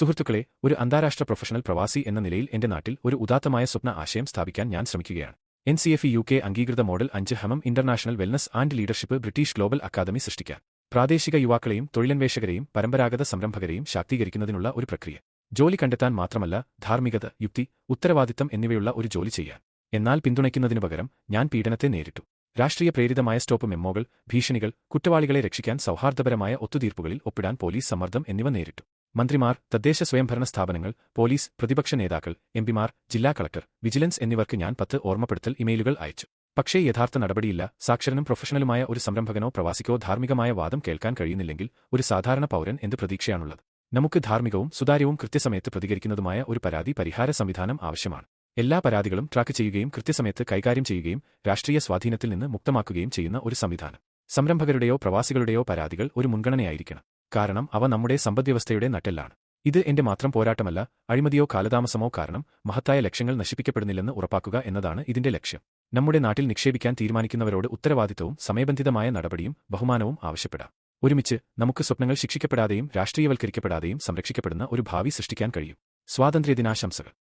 സുഹൃത്തുക്കളെ, ഒരു അന്താരാഷ്ട്ര പ്രൊഫഷണൽ പ്രവാസി എന്ന നിലയിൽ എന്റെ നാട്ടിൽ ഒരു ഉദാത്തമായ സ്വപ്ന ആശയം സ്ഥാപിക്കാൻ ഞാൻ ശ്രമിക്കുകയാണ്. NCFE UK അംഗീകൃത മോഡൽ 5 ഹമം international wellness and leadership British global academy സൃഷ്ടിക്കാൻ. പ്രാദേശിക യുവാക്കളെയും തൊഴിലന്വേഷകരെയും പരമ്പരാഗത സംരംഭകരെയും ശാക്തീകരിക്കുന്നതിനുള്ള ഒരു പ്രക്രിയ. ജോലി കണ്ടെത്താൻ മാത്രമല്ല, ധാർമ്മികത, യുക്തി, ഉത്തരവാദിത്തം എന്നിവയുള്ള ഒരു ജോലി ചെയ്യാൻ. എന്നാൽ പിന്തുണയ്ക്കുന്നതിനു പകരം ഞാൻ പീഡനത്തെ നേരിട്ടു. രാഷ്ട്രീയ പ്രേരിതമായ സ്റ്റോപ്പ് മെമ്മോകൾ, ഭീഷണികൾ, കുറ്റവാളികളെ രക്ഷിക്കാൻ സൗഹാർദ്ദപരമായ ഒത്തുതീർപ്പുകളിൽ ഒപ്പിടാൻ പോലീസ് സമ്മർദ്ദം എന്നിവ നേരിട്ടു. മന്ത്രിമാർ, തദ്ദേശ സ്വയംഭരണ സ്ഥാപനങ്ങൾ, പോലീസ്, പ്രതിപക്ഷ നേതാക്കൾ, എംപിമാർ, ജില്ലാ കളക്ടർ, വിജിലൻസ് എന്നിവർക്ക് ഞാൻ 10 ഓർമ്മപ്പെടുത്തൽ ഇമെയിലുകൾ അയച്ചു. പക്ഷേ യഥാർത്ഥ നടപടിയില്ല. സാക്ഷരനും പ്രൊഫഷണലുമായ ഒരു സംരംഭകനോ പ്രവാസിക്കോ ധാർമ്മികമായ വാദം കേൾക്കാൻ കഴിയുന്നില്ലെങ്കിൽ ഒരു സാധാരണ പൗരൻ എന്ത് പ്രതീക്ഷയാണുള്ളത്? നമുക്ക് ധാർമ്മികവും സുതാര്യവും കൃത്യസമയത്ത് പ്രതികരിക്കുന്നതുമായ ഒരു പരാതി പരിഹാര സംവിധാനം ആവശ്യമാണ്. എല്ലാ പരാതികളും ട്രാക്ക് ചെയ്യുകയും കൃത്യസമയത്ത് കൈകാര്യം ചെയ്യുകയും രാഷ്ട്രീയ സ്വാധീനത്തിൽ നിന്ന് മുക്തമാക്കുകയും ചെയ്യുന്ന ഒരു സംവിധാനം. സംരംഭകരുടെയോ പ്രവാസികളുടെയോ പരാതികൾ ഒരു മുൻഗണനയായിരിക്കണം. കാരണം അവ നമ്മുടെ സമ്പദ്വ്യവസ്ഥയുടെ നട്ടെല്ലാണ്. ഇത് എന്റെ മാത്രം പോരാട്ടമല്ല. അഴിമതിയോ കാലതാമസമോ കാരണം മഹത്തായ ലക്ഷ്യങ്ങൾ നശിപ്പിക്കപ്പെടുന്നില്ലെന്ന് ഉറപ്പാക്കുക എന്നതാണ് ഇതിന്റെ ലക്ഷ്യം. നമ്മുടെ നാട്ടിൽ നിക്ഷേപിക്കാൻ തീരുമാനിക്കുന്നവരോട് ഉത്തരവാദിത്തവും സമയബന്ധിതമായ നടപടിയും ബഹുമാനവും ആവശ്യപ്പെടാം. ഒരുമിച്ച് നമുക്ക് സ്വപ്നങ്ങൾ ശിക്ഷിക്കപ്പെടാതെയും രാഷ്ട്രീയവൽക്കരിക്കപ്പെടാതെയും സംരക്ഷിക്കപ്പെടുന്ന ഒരു ഭാവി സൃഷ്ടിക്കാൻ കഴിയും. സ്വാതന്ത്ര്യദിനാശംസകൾ.